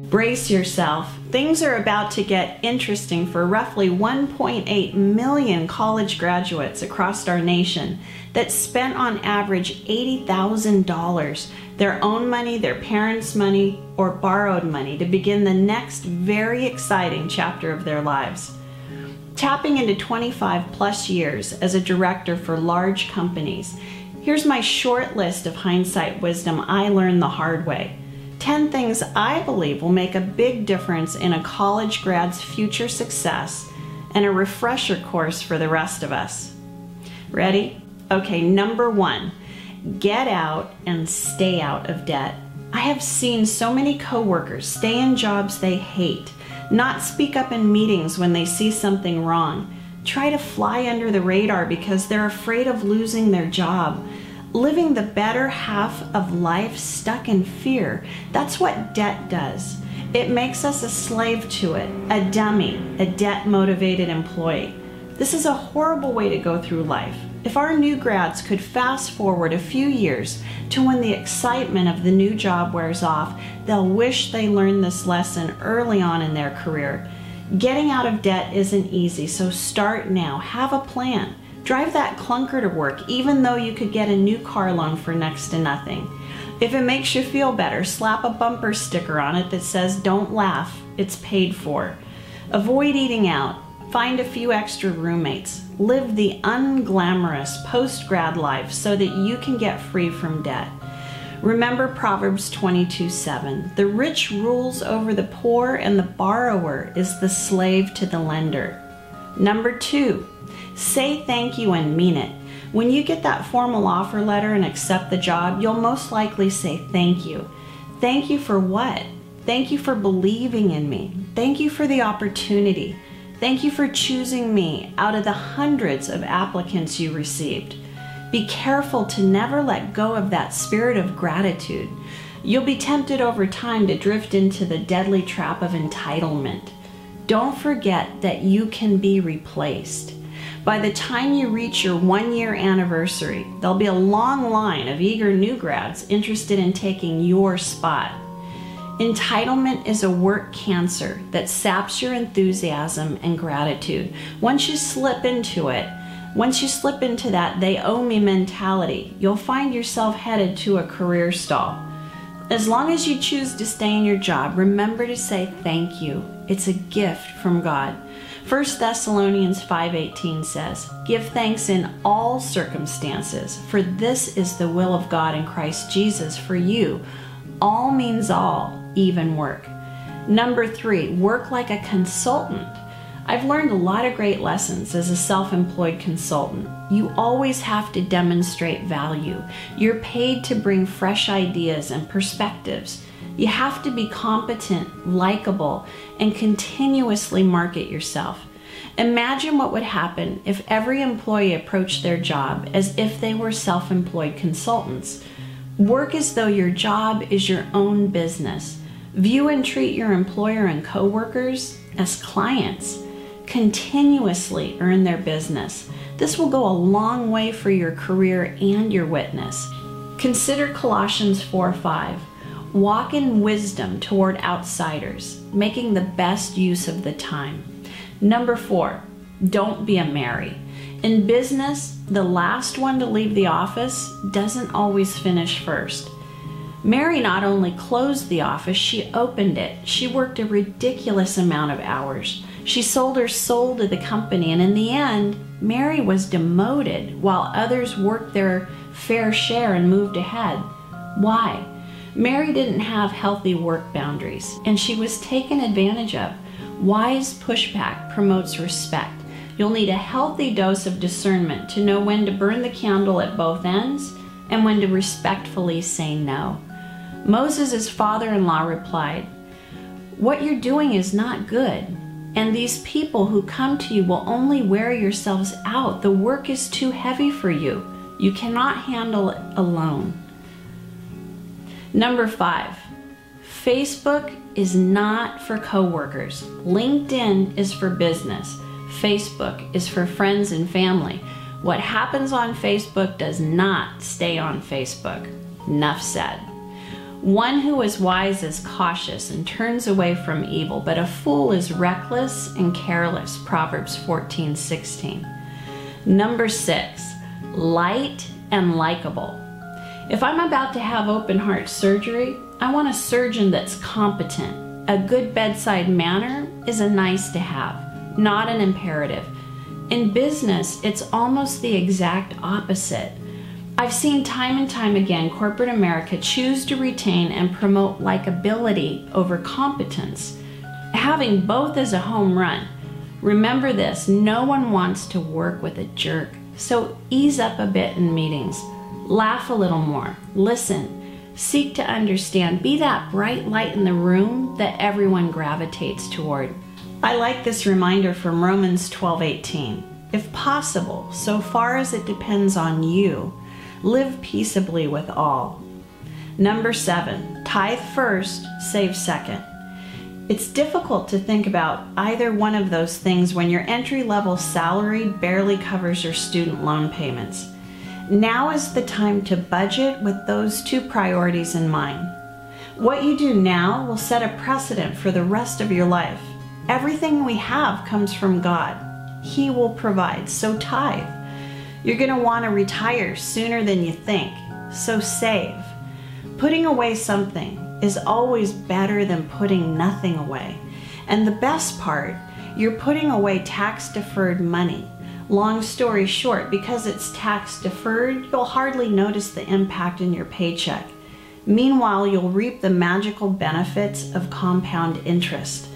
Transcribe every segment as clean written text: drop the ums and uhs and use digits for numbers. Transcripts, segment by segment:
Brace yourself. Things are about to get interesting for roughly 1.8 million college graduates across our nation that spent on average $80,000, their own money, their parents' money, or borrowed money to begin the next very exciting chapter of their lives. Tapping into 25 plus years as a director for large companies, here's my short list of hindsight wisdom I learned the hard way. 10 things I believe will make a big difference in a college grad's future success and a refresher course for the rest of us. Ready? Okay, number 1, get out and stay out of debt. I have seen so many coworkers stay in jobs they hate, not speak up in meetings when they see something wrong, try to fly under the radar because they're afraid of losing their job, living the better half of life stuck in fear. That's what debt does. It makes us a slave to it, a dummy, a debt-motivated employee. This is a horrible way to go through life. If our new grads could fast forward a few years to when the excitement of the new job wears off, they'll wish they learned this lesson early on in their career. Getting out of debt isn't easy, so start now. Have a plan. Drive that clunker to work, even though you could get a new car loan for next to nothing. If it makes you feel better, slap a bumper sticker on it that says, "Don't laugh, it's paid for." Avoid eating out. Find a few extra roommates. Live the unglamorous post-grad life so that you can get free from debt. Remember Proverbs 22:7. The rich rules over the poor, and the borrower is the slave to the lender. Number 2, say thank you and mean it. When you get that formal offer letter and accept the job, you'll most likely say thank you. Thank you for what? Thank you for believing in me. Thank you for the opportunity. Thank you for choosing me out of the hundreds of applicants you received. Be careful to never let go of that spirit of gratitude. You'll be tempted over time to drift into the deadly trap of entitlement. Don't forget that you can be replaced. By the time you reach your 1-year anniversary, there'll be a long line of eager new grads interested in taking your spot. Entitlement is a work cancer that saps your enthusiasm and gratitude. Once you slip into that they owe me mentality, you'll find yourself headed to a career stall. As long as you choose to stay in your job, remember to say thank you. It's a gift from God. 1 Thessalonians 5:18 says, "Give thanks in all circumstances, for this is the will of God in Christ Jesus for you." All means all, even work. Number 3, work like a consultant. I've learned a lot of great lessons as a self-employed consultant. You always have to demonstrate value. You're paid to bring fresh ideas and perspectives. You have to be competent, likable, and continuously market yourself. Imagine what would happen if every employee approached their job as if they were self-employed consultants. Work as though your job is your own business. View and treat your employer and coworkers as clients. Continuously earn their business. This will go a long way for your career and your witness. Consider Colossians 4:5. Walk in wisdom toward outsiders, making the best use of the time. Number 4, don't be a Mary. In business, the last one to leave the office doesn't always finish first. Mary not only closed the office, she opened it. She worked a ridiculous amount of hours. She sold her soul to the company, and in the end, Mary was demoted while others worked their fair share and moved ahead. Why? Mary didn't have healthy work boundaries, and she was taken advantage of. Wise pushback promotes respect. You'll need a healthy dose of discernment to know when to burn the candle at both ends and when to respectfully say no. Moses' father-in-law replied, "What you're doing is not good, and these people who come to you will only wear yourselves out. The work is too heavy for you. You cannot handle it alone." Number 5, Facebook is not for coworkers. LinkedIn is for business. Facebook is for friends and family. What happens on Facebook does not stay on Facebook. Enough said. One who is wise is cautious and turns away from evil, but a fool is reckless and careless. Proverbs 14:16. Number 6, light and likable. If I'm about to have open heart surgery, I want a surgeon that's competent. A good bedside manner is a nice to have, not an imperative. In business, it's almost the exact opposite. I've seen time and time again corporate America choose to retain and promote likability over competence. Having both is a home run. Remember this, no one wants to work with a jerk, so ease up a bit in meetings. Laugh a little more, listen, seek to understand, be that bright light in the room that everyone gravitates toward. I like this reminder from Romans 12:18. If possible, so far as it depends on you, live peaceably with all. Number 7, tithe first, save second. It's difficult to think about either one of those things when your entry-level salary barely covers your student loan payments. Now is the time to budget with those two priorities in mind. What you do now will set a precedent for the rest of your life. Everything we have comes from God. He will provide, so tithe. You're going to want to retire sooner than you think, so save. Putting away something is always better than putting nothing away. And the best part, you're putting away tax-deferred money. Long story short, because it's tax-deferred, you'll hardly notice the impact in your paycheck. Meanwhile, you'll reap the magical benefits of compound interest.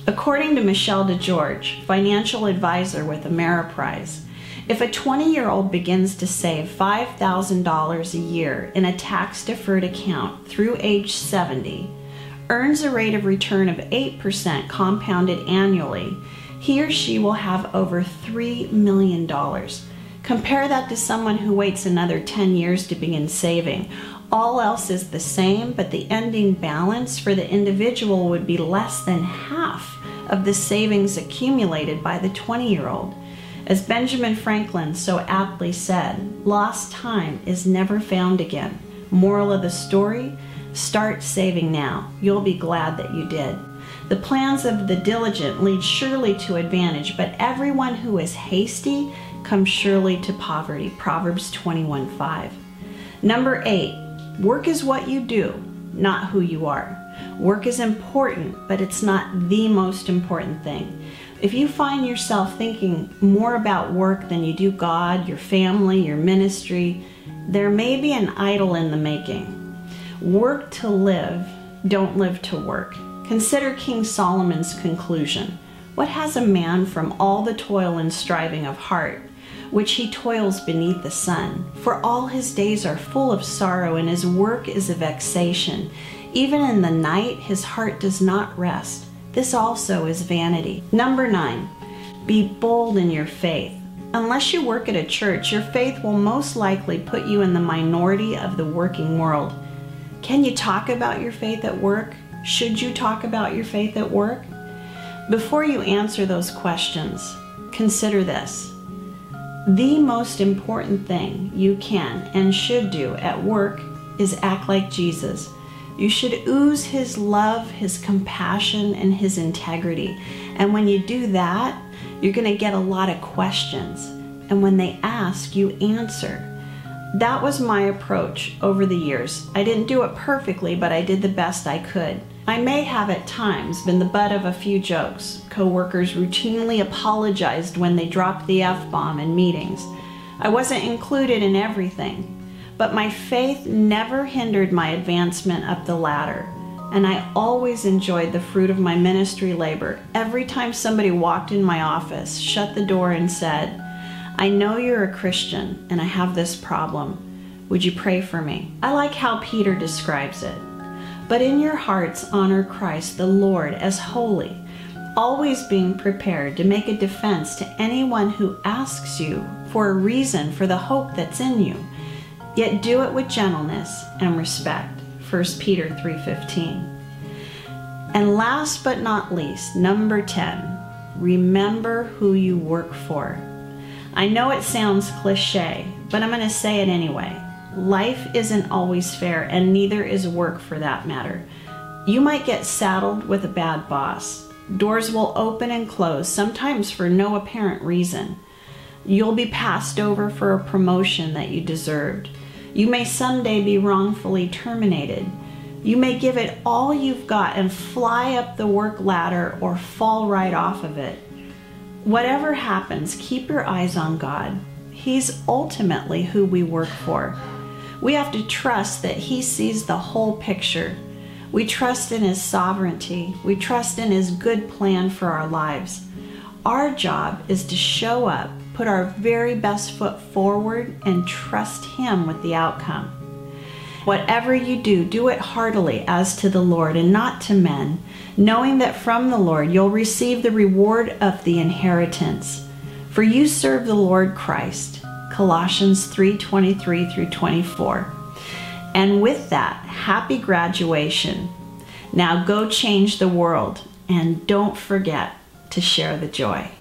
According to Michelle DeGeorge, financial advisor with Ameriprise, if a 20-year-old begins to save $5,000 a year in a tax-deferred account through age 70, earns a rate of return of 8% compounded annually, he or she will have over $3 million. Compare that to someone who waits another 10 years to begin saving. All else is the same, but the ending balance for the individual would be less than half of the savings accumulated by the 20-year-old. As Benjamin Franklin so aptly said, lost time is never found again. Moral of the story, start saving now. You'll be glad that you did. The plans of the diligent lead surely to advantage, but everyone who is hasty comes surely to poverty. Proverbs 21:5. Number 8, work is what you do, not who you are. Work is important, but it's not the most important thing. If you find yourself thinking more about work than you do God, your family, your ministry, there may be an idol in the making. Work to live, don't live to work. Consider King Solomon's conclusion. What has a man from all the toil and striving of heart, which he toils beneath the sun? For all his days are full of sorrow, and his work is a vexation. Even in the night his heart does not rest. This also is vanity. Number 9, be bold in your faith. Unless you work at a church, your faith will most likely put you in the minority of the working world. Can you talk about your faith at work? Should you talk about your faith at work? Before you answer those questions, consider this. The most important thing you can and should do at work is act like Jesus. You should ooze his love, his compassion, and his integrity. And when you do that, you're going to get a lot of questions. And when they ask, you answer. That was my approach over the years. I didn't do it perfectly, but I did the best I could. I may have at times been the butt of a few jokes. Coworkers routinely apologized when they dropped the F-bomb in meetings. I wasn't included in everything. But my faith never hindered my advancement up the ladder, and I always enjoyed the fruit of my ministry labor. Every time somebody walked in my office, shut the door, and said, I know you're a Christian, and I have this problem. Would you pray for me? I like how Peter describes it. But in your hearts honor Christ the Lord as holy, always being prepared to make a defense to anyone who asks you for a reason for the hope that's in you. Yet do it with gentleness and respect. 1 Peter 3:15. And last but not least, number 10, remember who you work for. I know it sounds cliche, but I'm going to say it anyway. Life isn't always fair, and neither is work for that matter. You might get saddled with a bad boss. Doors will open and close, sometimes for no apparent reason. You'll be passed over for a promotion that you deserved. You may someday be wrongfully terminated. You may give it all you've got and fly up the work ladder or fall right off of it. Whatever happens, keep your eyes on God. He's ultimately who we work for. We have to trust that He sees the whole picture. We trust in His sovereignty. We trust in His good plan for our lives. Our job is to show up, put our very best foot forward, and trust Him with the outcome. Whatever you do, do it heartily as to the Lord and not to men, knowing that from the Lord you'll receive the reward of the inheritance. For you serve the Lord Christ. Colossians 3:23 through 24. And with that, happy graduation. Now go change the world, and don't forget to share the joy.